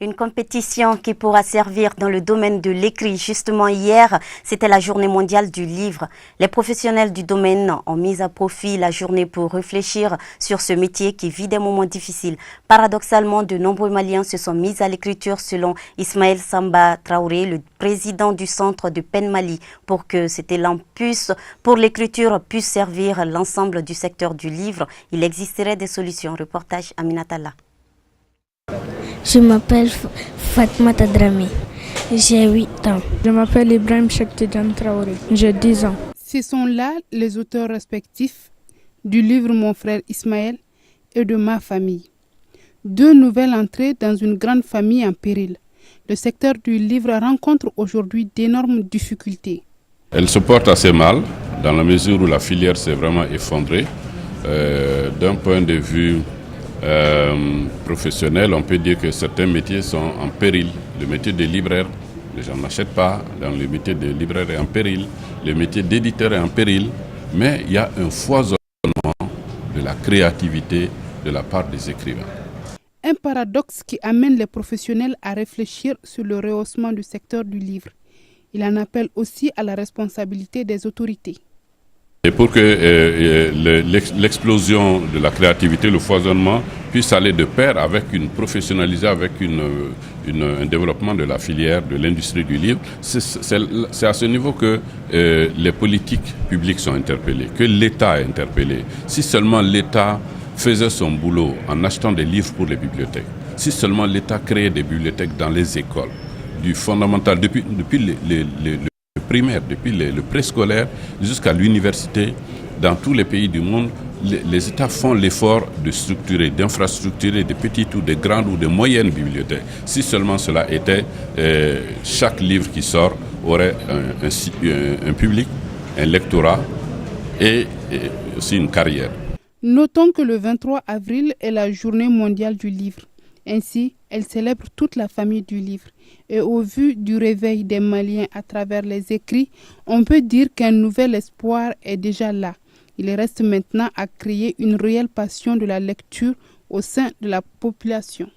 Une compétition qui pourra servir dans le domaine de l'écrit. Justement, hier, c'était la journée mondiale du livre. Les professionnels du domaine ont mis à profit la journée pour réfléchir sur ce métier qui vit des moments difficiles. Paradoxalement, de nombreux Maliens se sont mis à l'écriture selon Ismaël Samba Traoré, le président du centre de Pen Mali, pour que cet élan pour l'écriture puisse servir l'ensemble du secteur du livre. Il existerait des solutions. Reportage Aminatalla. Je m'appelle Fatmata Drami, j'ai 8 ans. Je m'appelle Ibrahim Chektijan Traoré, j'ai 10 ans. Ce sont là les auteurs respectifs du livre Mon frère Ismaël et de ma famille. Deux nouvelles entrées dans une grande famille en péril. Le secteur du livre rencontre aujourd'hui d'énormes difficultés. Elle se porte assez mal dans la mesure où la filière s'est vraiment effondrée. D'un point de vue professionnel, on peut dire que certains métiers sont en péril. Le métier de libraire, les gens n'achètent pas. Le métier de libraire est en péril. Le métier d'éditeur est en péril. Mais il y a un foisonnement de la créativité de la part des écrivains. Un paradoxe qui amène les professionnels à réfléchir sur le rehaussement du secteur du livre. Il en appelle aussi à la responsabilité des autorités. Et pour que l'explosion de la créativité, le foisonnement puisse aller de pair avec une professionnalisation, avec un développement de la filière, de l'industrie du livre, c'est à ce niveau que les politiques publiques sont interpellées, que l'État est interpellé. Si seulement l'État faisait son boulot en achetant des livres pour les bibliothèques, si seulement l'État créait des bibliothèques dans les écoles, du fondamental, depuis le primaire, depuis le préscolaire jusqu'à l'université, dans tous les pays du monde, les États font l'effort de structurer, d'infrastructurer des petites ou des grandes ou des moyennes bibliothèques. Si seulement cela était, chaque livre qui sort aurait un public, un lectorat et aussi une carrière. Notons que le 23 avril est la journée mondiale du livre. Ainsi, elle célèbre toute la famille du livre. Et au vu du réveil des Maliens à travers les écrits, on peut dire qu'un nouvel espoir est déjà là. Il reste maintenant à créer une réelle passion de la lecture au sein de la population.